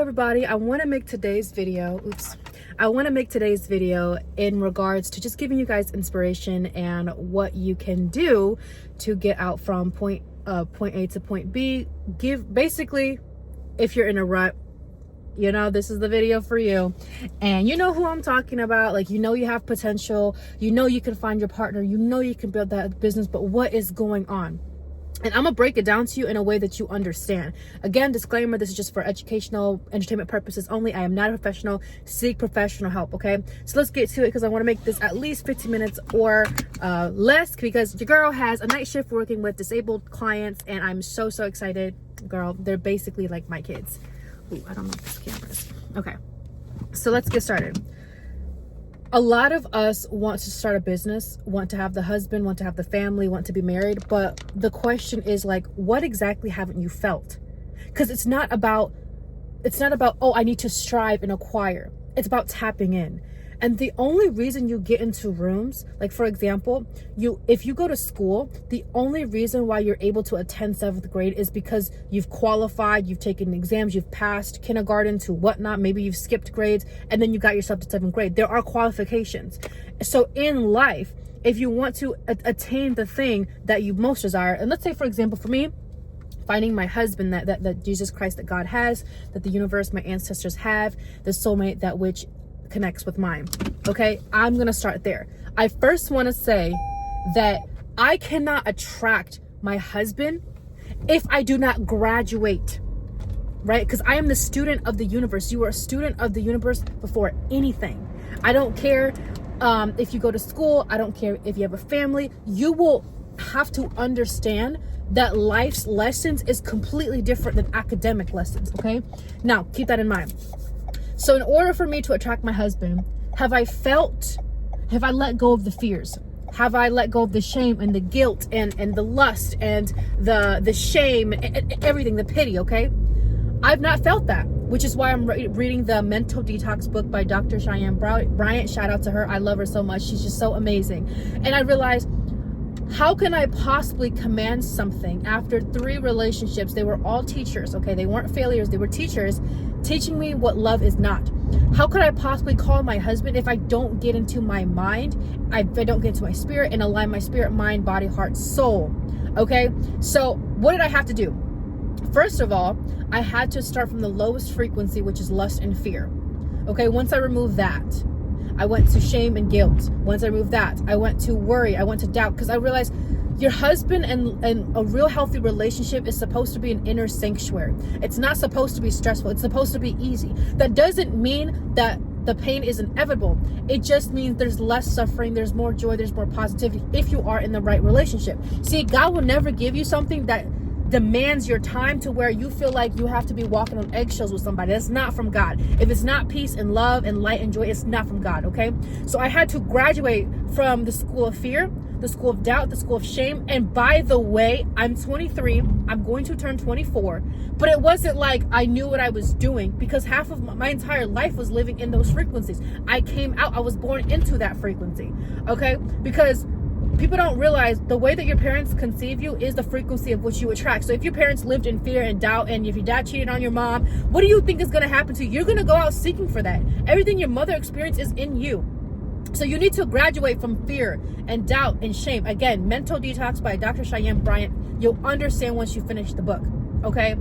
everybody. I want to make today's video in regards to just giving you guys inspiration and what you can do to get out from point A to point B. Basically, if you're in a rut, this is the video for you. And you know who I'm talking about. Like, you have potential, you can find your partner, you can build that business, but what is going on? And I'm gonna break it down to you in a way that you understand. Again, disclaimer, this is just for educational, entertainment purposes only. I am not a professional. Seek professional help, okay? So let's get to it, because I want to make this at least 15 minutes or less, because your girl has a night shift working with disabled clients, and I'm so excited. Girl, they're basically like my kids. Ooh, I don't know if this camera is. Okay, so let's get started. A lot of us want to start a business, want to have the husband, want to have the family, want to be married. But the question is, like, what exactly haven't you felt? Because it's not about, oh, I need to strive and acquire. It's about tapping in. And the only reason you get into rooms, like, for example, if you go to school, the only reason why you're able to attend 7th grade is because you've qualified, you've taken exams, you've passed kindergarten to whatnot, maybe you've skipped grades, and then you got yourself to 7th grade. There are qualifications. So in life, if you want to attain the thing that you most desire, and let's say, for example, for me, finding my husband that Jesus Christ, that God has, that the universe, my ancestors have, the soulmate that which connects with mine. Okay, I'm gonna start there. I first want to say that I cannot attract my husband if I do not graduate, right? Because I am the student of the universe. You are a student of the universe before anything. I don't care if you go to school. I don't care if you have a family. You will have to understand that life's lessons is completely different than academic lessons. Okay, now keep that in mind. So in order for me to attract my husband, have I let go of the fears? Have I let go of the shame and the guilt and the lust and the shame and everything, the pity, okay? I've not felt that, which is why I'm reading the Mental Detox book by Dr. Cheyenne Bryant. Shout out to her. I love her so much. She's just so amazing. And I realized, how can I possibly command something after 3 relationships? They were all teachers, okay? They weren't failures. They were teachers teaching me what love is not. How could I possibly call my husband if I don't get into my mind, I don't get into my spirit and align my spirit, mind, body, heart, soul, okay? So what did I have to do? First of all, I had to start from the lowest frequency, which is lust and fear, okay? Once I removed that, I went to shame and guilt. Once I removed that, I went to worry, I went to doubt, because I realized your husband and a real healthy relationship is supposed to be an inner sanctuary. It's not supposed to be stressful. It's supposed to be easy. That doesn't mean that the pain is inevitable. It just means there's less suffering, there's more joy, there's more positivity if you are in the right relationship. See, God will never give you something that demands your time to where you feel like you have to be walking on eggshells with somebody. That's not from God. If it's not peace and love and light and joy, it's not from God, okay? So I had to graduate from the school of fear, the school of doubt, the school of shame. And by the way, I'm 23. I'm going to turn 24. But it wasn't like I knew what I was doing, because half of my entire life was living in those frequencies. I came out, I was born into that frequency, okay? Because people don't realize the way that your parents conceive you is the frequency of which you attract. So if your parents lived in fear and doubt, and if your dad cheated on your mom, what do you think is going to happen to you? You're going to go out seeking for that. Everything your mother experienced is in you. So you need to graduate from fear and doubt and shame. Again, Mental Detox by Dr. Cheyenne Bryant. You'll understand once you finish the book. Okay,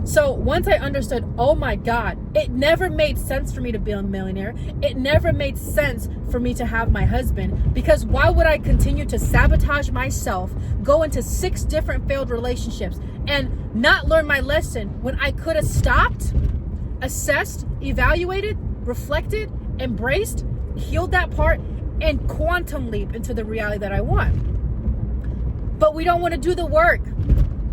so once I understood, oh my God, it never made sense for me to be a millionaire. It never made sense for me to have my husband, because why would I continue to sabotage myself, go into 6 different failed relationships, and not learn my lesson when I could have stopped, assessed, evaluated, reflected, embraced, healed that part, and quantum leap into the reality that I want? But we don't want to do the work,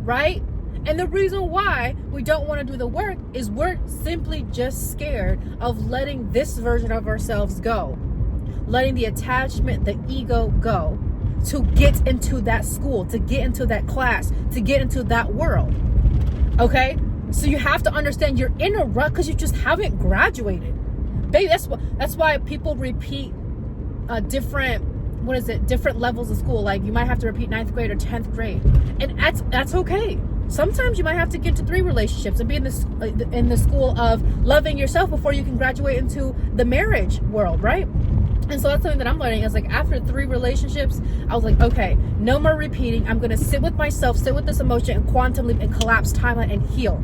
right? And the reason why we don't want to do the work is we're simply just scared of letting this version of ourselves go, letting the attachment, the ego go, to get into that school, to get into that class, to get into that world. Okay? So you have to understand you're in a rut because you just haven't graduated. Baby, that's why people repeat different levels of school. Like, you might have to repeat 9th grade or 10th grade. And that's okay. Sometimes you might have to get to 3 relationships and be in the school of loving yourself before you can graduate into the marriage world, right? And so that's something that I'm learning. Is like, after 3 relationships, I was like, okay, no more repeating. I'm going to sit with myself, sit with this emotion, and quantum leap and collapse timeline and heal.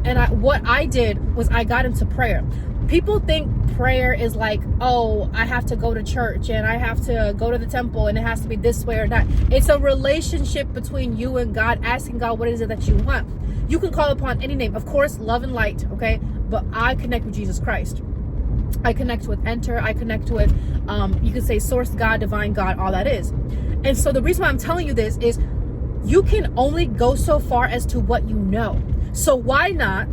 And what I did was I got into prayer. People think prayer is like, oh, I have to go to church and I have to go to the temple and it has to be this way or that. It's a relationship between you and God, asking God what is it that you want. You can call upon any name, of course, love and light, okay? But I connect with Jesus Christ. I connect with Enter. I connect with, you could say, Source God, Divine God, all that is. And so the reason why I'm telling you this is you can only go so far as to what you know. So why not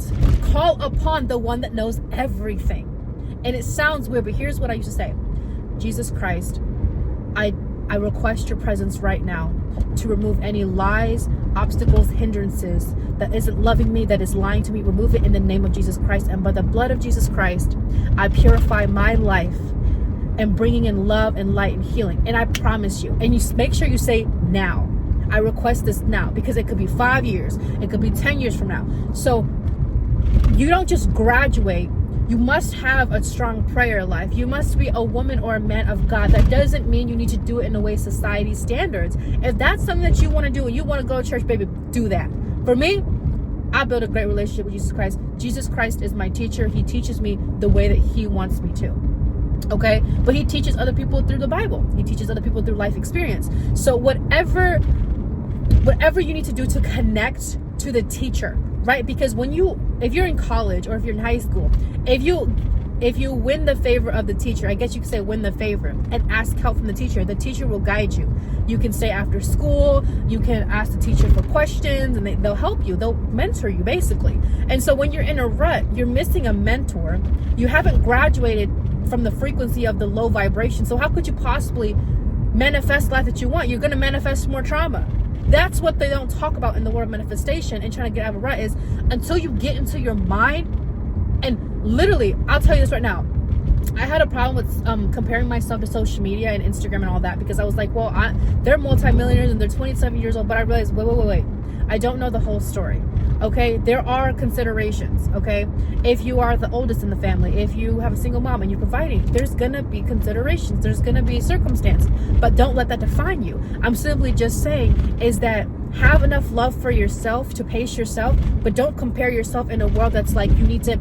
call upon the one that knows everything? And it sounds weird, but here's what I used to say. Jesus Christ, I request your presence right now to remove any lies, obstacles, hindrances that isn't loving me, that is lying to me. Remove it in the name of Jesus Christ. And by the blood of Jesus Christ, I purify my life and bringing in love and light and healing. And I promise you, and you make sure you say now. I request this now, because it could be 5 years. It could be 10 years from now. So you don't just graduate. You must have a strong prayer life. You must be a woman or a man of God. That doesn't mean you need to do it in the way society standards. If that's something that you want to do and you want to go to church, baby, do that. For me, I built a great relationship with Jesus Christ. Jesus Christ is my teacher. He teaches me the way that he wants me to. Okay? But he teaches other people through the Bible. He teaches other people through life experience. So whatever you need to do to connect to the teacher, right? Because if you're in college or if you're in high school, if you win the favor of the teacher, I guess you could say win the favor, and ask help from the teacher will guide you. You can stay after school, you can ask the teacher for questions, and they'll help you. They'll mentor you, basically. And so when you're in a rut, you're missing a mentor. You haven't graduated from the frequency of the low vibration. So how could you possibly manifest life that you want? You're going to manifest more trauma. That's what they don't talk about in the world of manifestation and trying to get out of a rut, is until you get into your mind. And literally, I'll tell you this right now, I had a problem with comparing myself to social media and Instagram and all that, because I was like, well, they're multimillionaires and they're 27 years old. But I realized, wait, I don't know the whole story. Okay, there are considerations. Okay, if you are the oldest in the family, if you have a single mom and you're providing, there's gonna be considerations, there's gonna be circumstance, but don't let that define you. I'm simply just saying is that have enough love for yourself to pace yourself, but don't compare yourself in a world that's like you need to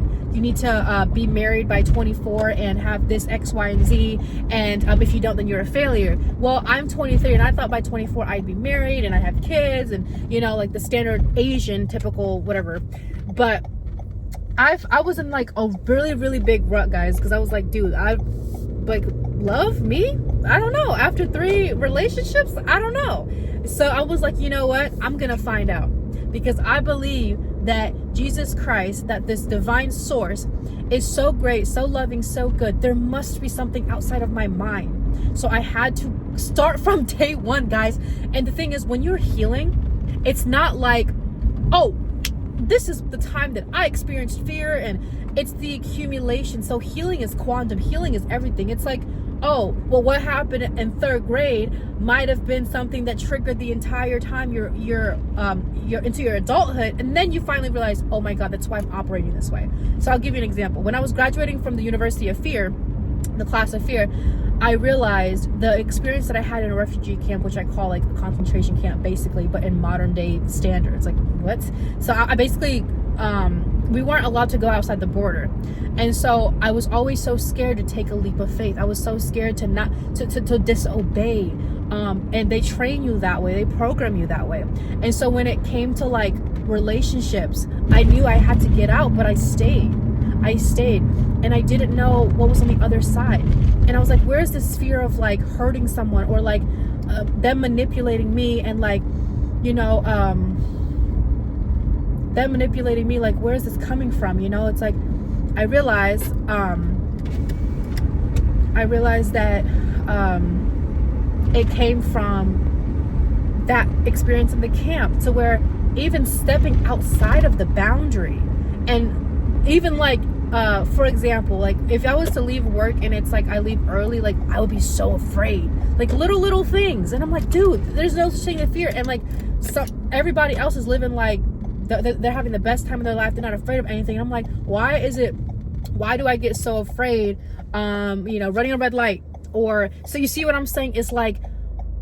be married by 24 and have this X, Y, and Z, and if you don't, then you're a failure. Well, I'm 23 and I thought by 24 I'd be married and I'd have kids and, you know, like the standard Asian typical whatever. But I was in like a really, really big rut, guys, because I was like, dude, love me? I don't know. After 3 relationships, I don't know. So I was like, you know what? I'm gonna find out, because I believe that Jesus Christ, that this divine source is so great, so loving, so good. There must be something outside of my mind. So I had to start from day one, guys. And the thing is, when you're healing, it's not like, oh, this is the time that I experienced fear, and it's the accumulation. So healing is quantum. Healing is everything. It's like, oh, well, what happened in 3rd grade might have been something that triggered the entire time you're into your adulthood, and then you finally realize, oh my God, that's why I'm operating this way. So I'll give you an example. When I was graduating from the University of Fear, the class of fear, I realized the experience that I had in a refugee camp, which I call like a concentration camp basically, but in modern day standards. Like, what? So I basically we weren't allowed to go outside the border, and so I was always so scared to take a leap of faith. I was so scared to not to disobey, and they train you that way, they program you that way. And so when it came to like relationships, I knew I had to get out, but I stayed, and I didn't know what was on the other side. And I was like, where's this fear of like hurting someone, or like them manipulating me, and like, you know, them manipulating me, like, where's this coming from? You know, it's like I realized that it came from that experience in the camp, to where even stepping outside of the boundary, and even like for example, like if I was to leave work and it's like I leave early, like I would be so afraid, like little things, and I'm like, dude, there's no such thing as fear. And like everybody else is living like they're having the best time of their life. They're not afraid of anything. And I'm like, why do I get so afraid, running a red light? Or, so you see what I'm saying? It's like,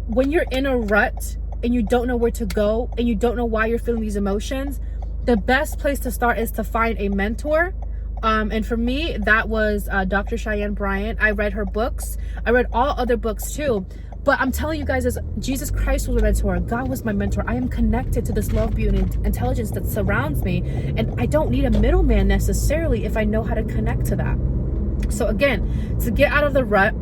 when you're in a rut and you don't know where to go and you don't know why you're feeling these emotions, the best place to start is to find a mentor. And for me, that was Dr. Cheyenne Bryant. I read her books. I read all other books too. But I'm telling you guys, as Jesus Christ was my mentor, God was my mentor. I am connected to this love, beauty, and intelligence that surrounds me. And I don't need a middleman necessarily if I know how to connect to that. So again, to get out of the rut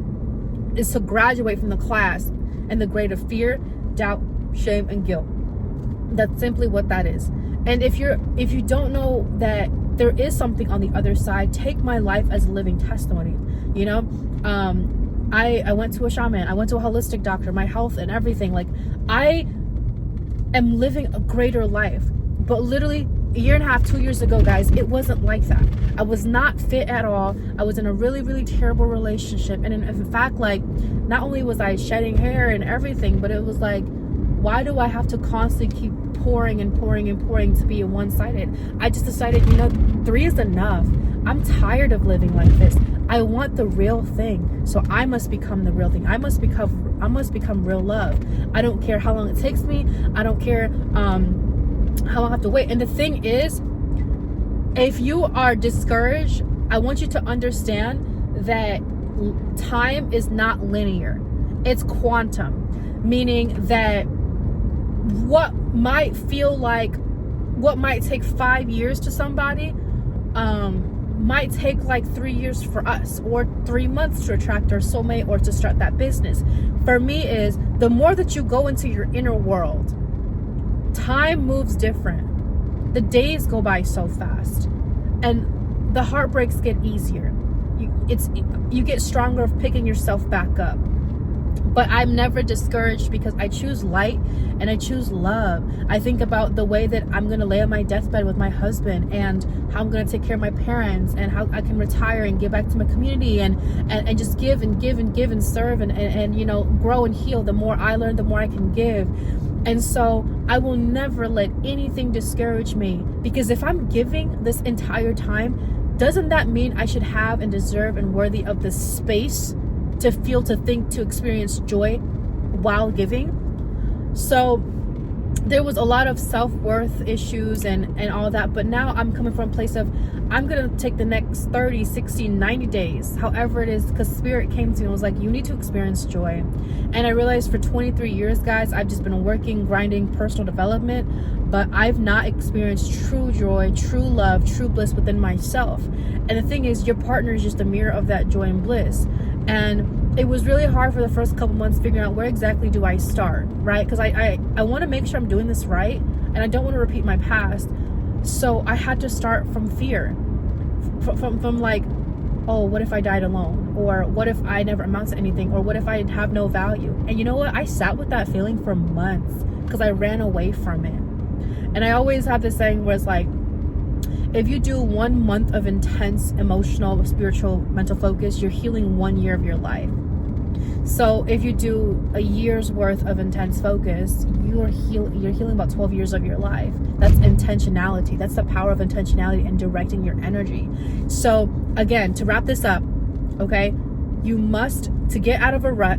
is to graduate from the class and the grade of fear, doubt, shame, and guilt. That's simply what that is. And if you don't know that there is something on the other side, take my life as a living testimony. I went to a shaman, I went to a holistic doctor, my health and everything. Like, I am living a greater life. But literally a year and a half, 2 years ago, guys, it wasn't like that. I was not fit at all. I was in a really, really terrible relationship. And in fact, like, not only was I shedding hair and everything, but it was like, why do I have to constantly keep pouring and pouring and pouring to be one-sided? I just decided, 3 is enough. I'm tired of living like this. I want the real thing. So I must become the real thing. I must become real love. I don't care how long it takes me. I don't care how long I have to wait. And the thing is, if you are discouraged, I want you to understand that time is not linear. It's quantum, meaning that what might take 5 years to somebody might take like 3 years for us, or 3 months to attract our soulmate or to start that business. For me, is the more that you go into your inner world, time moves different. The days go by so fast, and the heartbreaks get easier. You get stronger of picking yourself back up. But I'm never discouraged because I choose light and I choose love. I think about the way that I'm going to lay on my deathbed with my husband, and how I'm going to take care of my parents, and how I can retire and give back to my community and just give and give and give and serve and grow and heal. The more I learn, the more I can give. And so I will never let anything discourage me, because if I'm giving this entire time, doesn't that mean I should have and deserve and worthy of the space to feel, to think, to experience joy while giving? So there was a lot of self-worth issues and all that, but now I'm coming from a place of, I'm gonna take the next 30, 60, 90 days, however it is, because Spirit came to me and was like, you need to experience joy. And I realized for 23 years, guys, I've just been working, grinding personal development, but I've not experienced true joy, true love, true bliss within myself. And the thing is, your partner is just a mirror of that joy and bliss. And it was really hard for the first couple months figuring out where exactly do I start, right? Because I want to make sure I'm doing this right, and I don't want to repeat my past. So I had to start from fear, from like, oh, what if I died alone? Or what if I never amount to anything? Or what if I have no value? And you know what? I sat with that feeling for months because I ran away from it. And I always have this saying where it's like, if you do 1 month of intense emotional, spiritual, mental focus, you're healing 1 year of your life. So if you do a year's worth of intense focus, you're healing about 12 years of your life. That's intentionality. That's the power of intentionality and directing your energy. So again, to wrap this up, okay, you must, to get out of a rut,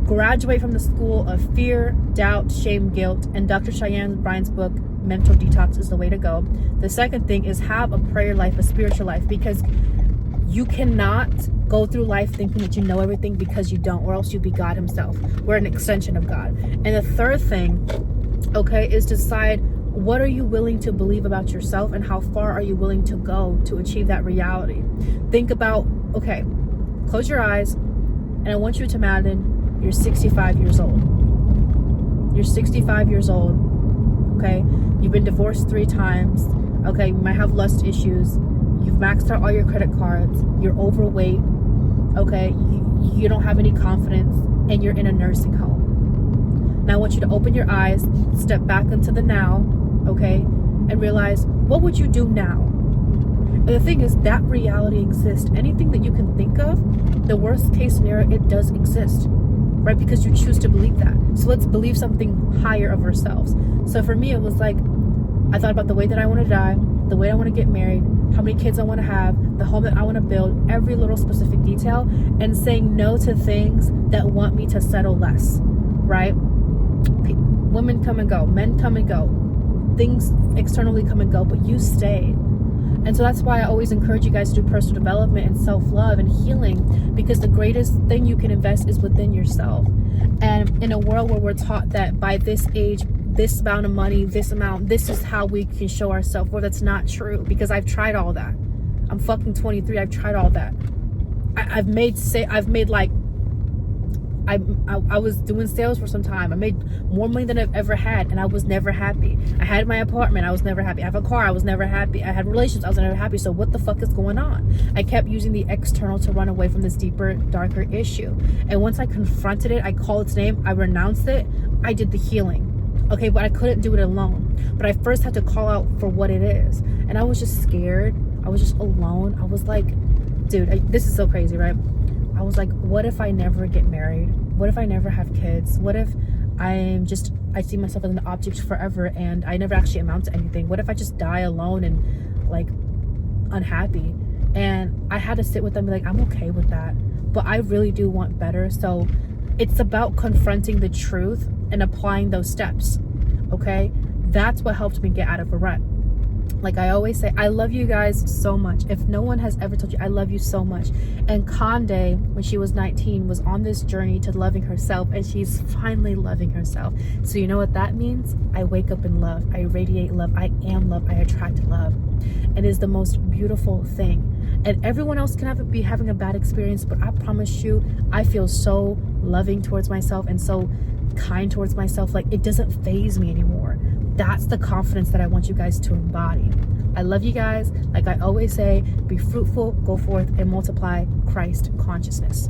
graduate from the school of fear, doubt, shame, guilt, and Dr. Cheyenne Bryant's book, Mental Detox, is the way to go. The second thing is have a prayer life, a spiritual life, because you cannot go through life thinking that you know everything, because you don't, or else you'd be God himself. We're an extension of God. And the third thing, okay, is decide, what are you willing to believe about yourself, and how far are you willing to go to achieve that reality? Think about, okay, close your eyes, and I want you to imagine you're 65 years old. You're 65 years old, okay? You've been divorced 3 times, okay? You might have lust issues. You've maxed out all your credit cards. You're overweight, okay? You don't have any confidence, and you're in a nursing home. Now I want you to open your eyes, step back into the now, okay? And realize, what would you do now? And the thing is, that reality exists. Anything that you can think of, the worst case scenario, it does exist, right? Because you choose to believe that. So let's believe something higher of ourselves. So for me, it was like, I thought about the way that I want to die, the way I want to get married, how many kids I want to have, the home that I want to build, every little specific detail, and saying no to things that want me to settle less, right? Women come and go, men come and go, things externally come and go, but you stay. And so that's why I always encourage you guys to do personal development and self-love and healing, because the greatest thing you can invest is within yourself. And in a world where we're taught that by this age, this amount of money, this is how we can show ourselves, well, that's not true, because I've tried all that. I'm fucking 23. I've tried all that. I was doing sales for some time. I made more money than I've ever had, and I was never happy. I had my apartment, I was never happy. I have a car, I was never happy. I had relations, I was never happy. So what the fuck is going on? I kept using the external to run away from this deeper, darker issue. And once I confronted it, I called its name, I renounced it, I did the healing. Okay, but I couldn't do it alone. But I first had to call out for what it is. And I was just scared. I was just alone. I was like, dude, this is so crazy, right? I was like, what if I never get married? What if I never have kids? What if I see myself as an object forever and I never actually amount to anything? What if I just die alone and like unhappy? And I had to sit with them and be like, I'm okay with that, but I really do want better. So it's about confronting the truth and applying those steps. Okay, that's what helped me get out of a rut. Like I always say, I love you guys so much. If no one has ever told you, I love you so much. And Conde, when she was 19, was on this journey to loving herself, and she's finally loving herself. So you know what that means? I wake up in love. I radiate love. I am love. I attract love. It is the most beautiful thing. And everyone else can be having a bad experience, but I promise you, I feel so loving towards myself and so kind towards myself. Like it doesn't faze me anymore. That's the confidence that I want you guys to embody. I love you guys. Like I always say, be fruitful, go forth, and multiply Christ consciousness.